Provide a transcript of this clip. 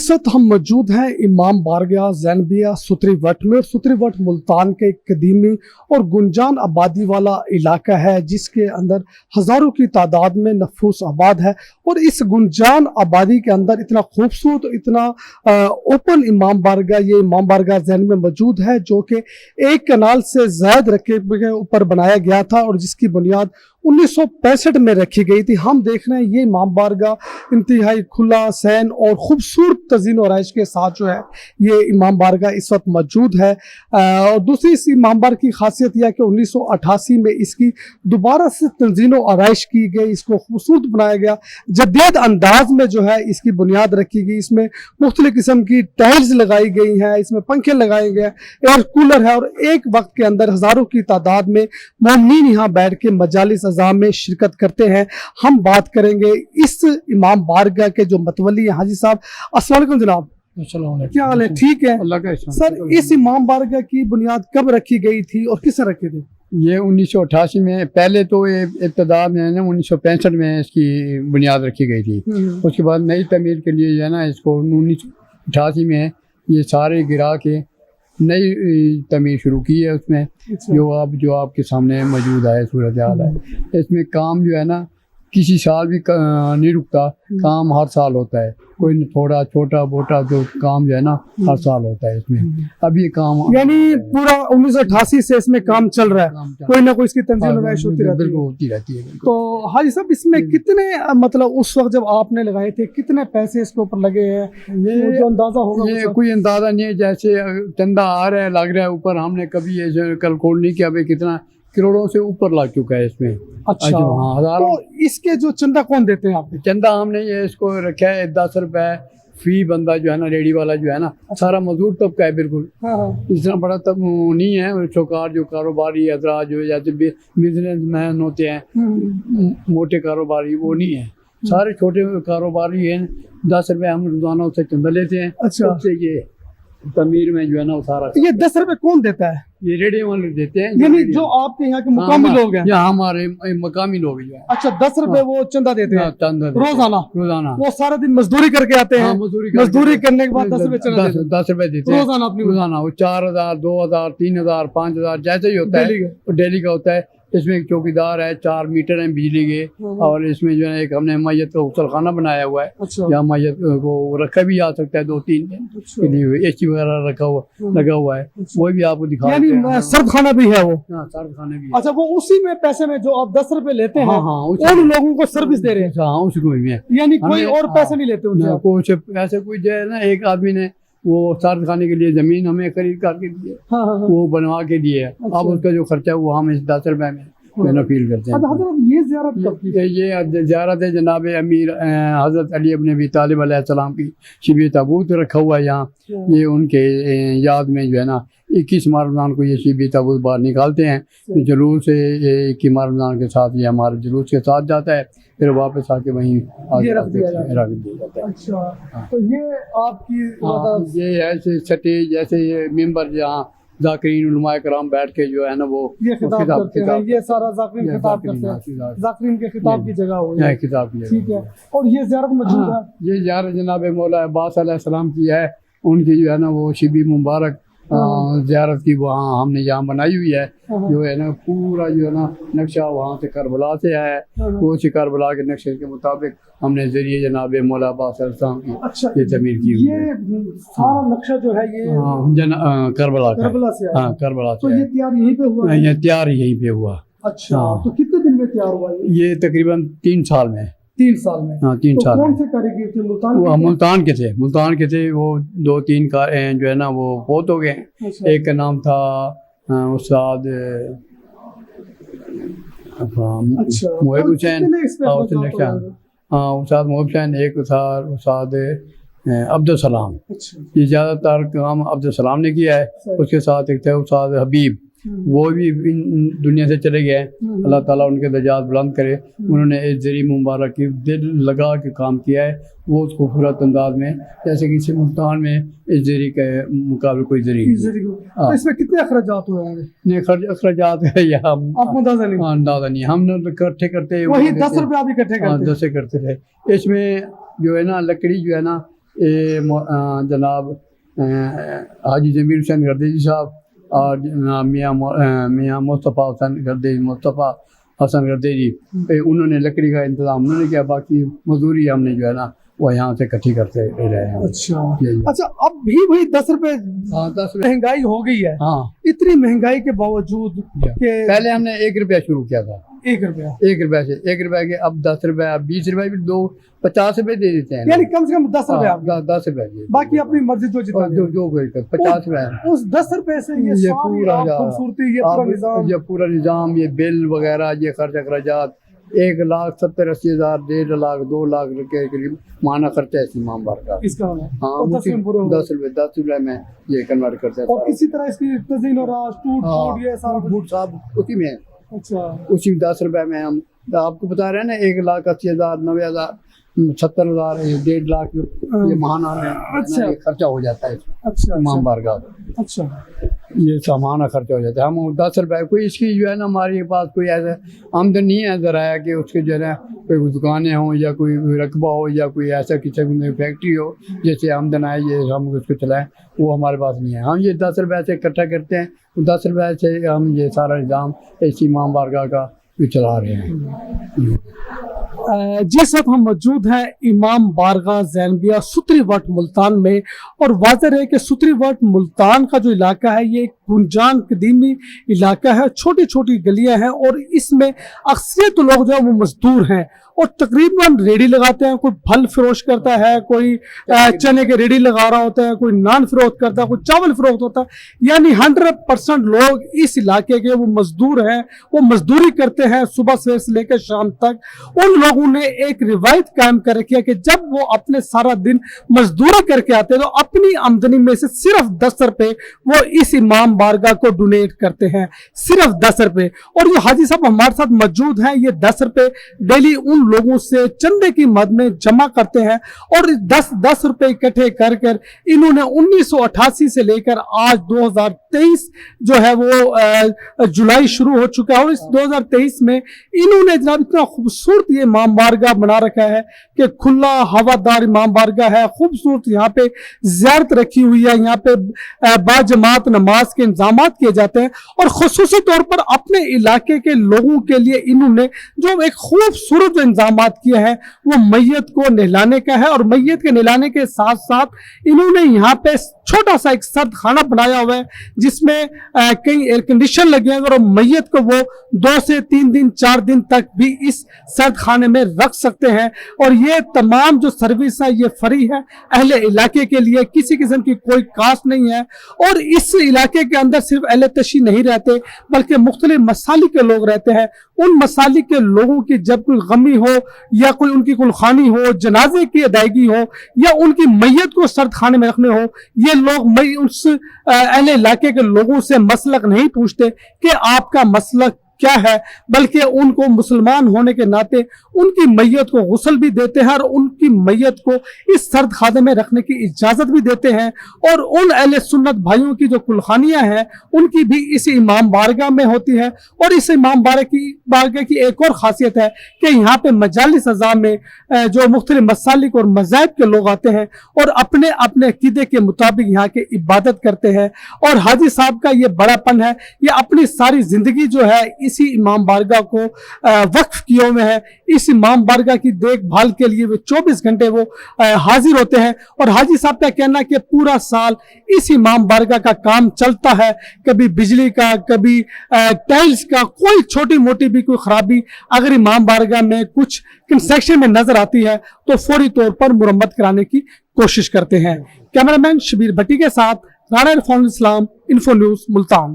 इस वक्त हम मौजूद हैं इमाम बारगाह ज़ैनबिया सुतरी वट में। और सुतरी वट मुल्तान के कदीमी और गुंजान आबादी वाला इलाका है, जिसके अंदर हज़ारों की तादाद में नफूस आबाद है। और इस गुंजान आबादी के अंदर इतना खूबसूरत, इतना ओपन इमाम बारगाह, ये इमाम बारगाह ज़ैन में मौजूद है, जो कि एक कनाल से ज़ायद रकबे के ऊपर बनाया गया था और जिसकी बुनियाद 1965 में रखी गई थी। हम देख रहे हैं ये इमाम बारगाह इंतहाई खुला सैन और खूबसूरत तज़ीन और आराइश के साथ जो है ये इमाम बारगाह इस वक्त मौजूद है। और दूसरी इस इमाम बारगाह की खासियत यह है कि 1988 में इसकी दोबारा से तज़ीन और आराइश की गई, इसको खूबसूरत बनाया गया, जदीद अंदाज में जो है इसकी बुनियाद रखी गई। इसमें मुख्तलिफ किस्म की टाइल्स लगाई गई हैं, इसमें पंखे लगाए गए, एयर कूलर है। और एक वक्त के अंदर हज़ारों की तादाद में मोमिनीन यहाँ बैठ के मजालिस में शिरकत करते हैं। हम बात करेंगे इस इमाम बारगाह के जो मतवली हैं हाजी साहब। अस्सलाम वालेकुम जनाब, क्या हाल है? ठीक है सर। इस इमाम बारगाह की बुनियाद कब रखी गई थी और किसने रखी थी? ये 1988 में, पहले तो ये इब्तदा में ना 1965 में इसकी बुनियाद रखी गई थी। उसके बाद नई तमीर के लिए जो है ना, इसको 1988 में ये सारे गिरा के नई तमीर शुरू की है। उसमें जो आपके सामने मौजूद है सूरत हाल है। इसमें काम जो है ना किसी साल भी नहीं रुकता, काम हर साल होता है। कोई थोड़ा छोटा मोटा जो काम जो है ना हर साल होता है इसमें। अब ये काम यानी पूरा 1988 से इसमें काम चल रहा है, कोई ना कोई इसकी तंजीम होती रहती है। तो हाजी साहब, इसमें कितने, मतलब उस वक्त जब आपने लगाए थे कितने पैसे इसके ऊपर लगे हैं, ये जो अंदाजा होगा? ये कोई अंदाजा नहीं है, जैसे चंदा आ रहा है लग रहा है ऊपर। हमने कभी ये कैलकुलेट नहीं किया भाई कितना, करोड़ों से ऊपर लग चुका है इसमें। अच्छा, हाँ, हज़ारों। तो इसके जो चंदा कौन देते हैं आपको? चंदा हमने ये इसको रखा है 10 रुपए फी बंदा जो है ना, रेडी वाला जो है ना, सारा मजदूर तबका है बिल्कुल। इतना बड़ा तब नहीं है। चौकार जो कारोबारी हजरात जो जैसे बिजनेस मैन होते हैं, मोटे कारोबारी, वो नहीं है। सारे छोटे कारोबारी हैं। 10 रुपए हम रोजाना उससे चंदा लेते हैं। अच्छा, उससे ये तमीर में जो है ना वो सारा। ये 10 रुपए कौन देता है? ये रेडी वाले देते हैं, यानी जो आपके यहाँ के मुकामी लोग हैं? यहाँ हमारे मकामी लोग हैं। अच्छा, 10 रुपए वो चंदा देते हैं रोजाना? वो सारा दिन मजदूरी करके आते हैं, मजदूरी करने के बाद 10 रुपए चंदा 10 रुपए देते हैं रोजाना अपनी। रोजाना वो 4000, 2000, 3000, 5000 जैसे ही होता है, डेली का होता है। इसमें एक चौकीदार है, 4 मीटर हैं बिजली के। और इसमें जो है एक हमने मैयत का गुसल खाना बनाया हुआ है। अच्छा। यहाँ मैयत को रखा भी जा सकता है 2-3 दिन के लिए। AC वगैरह लगा हुआ है। वो भी आपको दिखा, यानी सर्द खाना भी है वो? सर्द खाना भी। अच्छा, वो उसी में पैसे में जो आप 10 रुपए लेते हैं, उन लोगों को सर्विस दे रहे हैं? हाँ, उसको भी है। यानी कोई और पैसे नहीं लेते उनसे? कुछ ऐसे कोई जो है ना, एक आदमी ने वो सर्द खाने के लिए जमीन हमें खरीद करके दी है। वो बनवा के दिए है। अब उसका जो खर्चा है वो हम इस 10 रुपए में फील करते हैं। ये ज़ियारत कब की? ये ज़ियारत है जनाब अमीर हज़रत अली इब्न अबी तालिब अलैहिस्सलाम की शिब ताबूत रखा हुआ है यहाँ। ये उनके याद में जो है ना 21 रमज़ान को ये शिब ताबूत बाहर निकालते हैं। जुलूस से 21 रमज़ान के साथ ये हमारे जुलूस के साथ जाता है, फिर वापस आके वहीं रख दिया जाता है। अच्छा, तो ये आपकी ये ऐसे छठे जैसे ये मेंबर जहाँ ज़ाकिरीन उलमाए कराम बैठ के जो है ना वो खिताब करते हैं। ये सारा ज़ाकिरीन खिताब करते हैं, ज़ाकिरीन के खिताब की जगह हो है, खिताब की। ठीक है। और ये ज़ियारत मौजूद है? ये ज़ियारत जनाब मौला अब्बास अलैहिस्सलाम की है। उनकी जो है ना वो शिबी मुबारक ज़ियारत की वहाँ हमने यहाँ बनाई हुई है। जो है ना पूरा जो है ना नक्शा वहाँ से करबला से है। वो करबला के नक्शे के मुताबिक हमने जरिए जनाब मौला अब्बास अलैहिस्सलाम की ये तमीर की हुई है। ये सारा नक्शा जो है ये करबला से? हाँ, करबला से। तो ये तैयार यहीं पे हुआ? ये तैयार यहीं पे हुआ। अच्छा, तो कितने दिन में तैयार हुआ ये? तकरीबन 3 साल में। 3 साल में? हाँ, 3 साल। कौन से कारीगर थे? मुल्तान के थे। वो 2-3 जो है ना वो बहुत हो गए। एक का नाम था उस्ताद मोहिब हुसैन। हाँ, उस्ताद मोहिब हुसैन। एक था उस्ताद अब्दुल सलाम। ये ज़्यादातर काम अब्दुल सलाम ने किया है। उसके साथ एक था उस्ताद हबीब, वो भी दुनिया से चले गए। अल्लाह ताला उनके दर्जात बुलंद करे। उन्होंने इस जरी मुबारक की दिल लगा के काम किया है। वो उसको खूबसूरत अंदाज में, जैसे कि मुल्तान में इस जरी के मुकाबले कोई जरी। तो इसमें कितने अखराजात हुए होंगे? नहीं, अखराजात है या आपको अंदाजा नहीं? अंदाजा नहीं। हम इकट्ठे करते वही 10 रुपये आप इकट्ठे करते? 10 करते थे। इसमें जो है ना लकड़ी जो है ना جناب حاجی جمیل حسین گردیجی صاحب اور جناب میاں مصطفیٰ حسن گردیجی، انہوں نے لکڑی کا انتظام انہوں نے کیا، باقی مزدوری ہم نے جو ہے نا وہ یہاں سے اکٹھی کرتے رہے ہیں۔ اچھا اب بھی وہی 10 روپے مہنگائی ہو گئی ہے، ہاں اتنی مہنگائی کے باوجود کہ پہلے ہم نے 1 روپیہ شروع کیا تھا، 1 روپیہ 1 روپے سے 1 روپے کے، اب 10 روپے، اب 20 روپے بھی 50 روپے دے دیتے ہیں، یعنی کم سے کم 10 روپے آپ 10 روپے، باقی اپنی مرضی جو جتنا دے۔ جو کوئی 50 روپے، اس 10 روپے سے یہ یہ ساری پورا آپ خوبصورتی، یہ پورا نظام، یہ پورا نظام، یہ بل وغیرہ، یہ خرچ اخراجات 1,70,80,000 1.5 لاکھ 2 لاکھ کے قریب ماہانہ خرچہ ہے اس امام بارگاہ کا۔ اس کا ہاں 10 روپے میں یہ کنورٹ کرتے ہیں، اور اسی طرح اس کی تزئین و راز، ٹوٹ یہ سارا بوٹ صاحب اسی میں ہے، اچھا اسی 10 روپے میں ہم آپ کو بتا رہے ہیں نا 1,80,000 90,000 70,000 1.5 لاکھ یہ ماہانہ میں اچھا خرچہ ہو جاتا ہے اچھا امام بارگاہ کا، اچھا یہ سامانہ خرچہ ہو جاتا ہے۔ ہم 10 روپے کوئی اس کی جو ہے نا ہمارے پاس کوئی ایسا آمدن نہیں ہے ذرائع کہ اس کے جو ہے نا کوئی دکانیں ہوں یا کوئی رقبہ ہو یا کوئی ایسا قسم کی فیکٹری ہو جیسے آمدن آئے یہ ہم اس کو چلائیں، وہ ہمارے پاس نہیں ہے۔ ہم یہ 10 روپے سے اکٹھا کرتے ہیں، 10 روپے سے ہم یہ سارا نظام اس امام بارگاہ کا بھی چلا رہے ہیں۔ جس وقت ہم موجود ہیں امام بارگاہ زینبیہ ستری وٹ ملتان میں، اور واضح ہے کہ ستری وٹ ملتان کا جو علاقہ ہے یہ ایک گنجان قدیمی علاقہ ہے، چھوٹی چھوٹی گلیاں ہیں، اور اس میں اکثریت لوگ جو ہے وہ مزدور ہیں، اور تقریباً ریڑھی لگاتے ہیں، کوئی پھل فروخت کرتا ہے، کوئی چنے کے ریڑھی لگا رہا ہوتا ہے، کوئی نان فروخت کرتا ہے، کوئی چاول فروخت ہوتا ہے، یعنی 100% لوگ اس علاقے کے وہ مزدور ہیں، وہ مزدوری کرتے ہیں صبح سے لے کر شام تک۔ ان لوگوں نے ایک روایت قائم کر رکھی ہے کہ جب وہ اپنے سارا دن مزدوری کر کے آتے ہیں تو اپنی آمدنی میں سے صرف 10 روپے وہ اس امام بارگاہ کو ڈونیٹ کرتے ہیں، صرف 10 روپے۔ اور جو حاجی صاحب ہمارے ساتھ موجود ہیں یہ 10 روپے ڈیلی ان لوگوں سے چندے کی مد میں جمع کرتے ہیں، اور 10 روپے اکٹھے کر انہوں نے 1988 سے لے کر آج 2023 جو ہے وہ جولائی شروع ہو چکا ہے، اور اس 2023 میں انہوں نے جناب اتنا خوبصورت یہ امام بارگاہ بنا رکھا ہے کہ کھلا ہوادار امام بارگاہ ہے، خوبصورت یہاں پہ زیارت رکھی ہوئی ہے، یہاں پہ با جماعت نماز کے انتظامات کیے جاتے ہیں، اور خصوصی طور پر اپنے علاقے کے لوگوں کے لیے انہوں نے جو ایک خوبصورت جو انتظامات کیے ہیں وہ میت کو نہلانے کا ہے، اور میت کے نہلانے کے ساتھ ساتھ انہوں نے یہاں پہ چھوٹا سا ایک سرد خانہ بنایا ہوا ہے جس میں کئی ایئر کنڈیشن لگے ہیں، اور میت کو وہ 2 سے 3 دن 4 دن تک بھی اس سرد خانے میں رکھ سکتے ہیں، اور یہ تمام جو سروس ہے یہ فری ہے اہل علاقے کے لیے، کسی قسم کی کوئی کاسٹ نہیں ہے۔ اور اس علاقے کے اندر صرف اہل تشیع نہیں رہتے بلکہ مختلف مسالک کے لوگ رہتے ہیں، ان مسالک کے لوگوں کی جب کوئی غمی ہو یا کوئی ان کی کلخانی ہو، جنازے کی ادائیگی ہو یا ان کی میت کو سرد خانے میں رکھنے ہو، یہ لوگ اس اہل علاقے کے لوگوں سے مسلک نہیں پوچھتے کہ آپ کا مسلک کیا ہے، بلکہ ان کو مسلمان ہونے کے ناطے ان کی میت کو غسل بھی دیتے ہیں، اور ان کی میت کو اس سرد خانے میں رکھنے کی اجازت بھی دیتے ہیں۔ اور ان اہل سنت بھائیوں کی جو کلخانیاں ہیں ان کی بھی اس امام بارگاہ میں ہوتی ہے، اور اس امام بارگاہ کی ایک اور خاصیت ہے کہ یہاں پہ مجالس اعضاء میں جو مختلف مسالک اور مذاہب کے لوگ آتے ہیں اور اپنے اپنے عقیدے کے مطابق یہاں کے عبادت کرتے ہیں، اور حاجی صاحب کا یہ بڑا پن ہے، یہ اپنی ساری زندگی جو ہے اسی امام بارگاہ کو وقف کیے ہوئے ہیں، اس امام بارگاہ کی دیکھ بھال کے لیے وہ 24 گھنٹے وہ حاضر ہوتے ہیں۔ اور حاجی صاحب کا کہنا ہے کہ پورا سال اس امام بارگاہ کا کام چلتا ہے، کبھی بجلی کا، کبھی ٹائلز کا، کوئی چھوٹی موٹی بھی کوئی خرابی اگر امام بارگاہ میں کچھ کنسٹرکشن میں نظر آتی ہے تو فوری طور پر مرمت کرانے کی کوشش کرتے ہیں۔ کیمرہ مین شبیر بھٹی کے ساتھ رانا عرفان اسلام، انفو نیوز، ملتان۔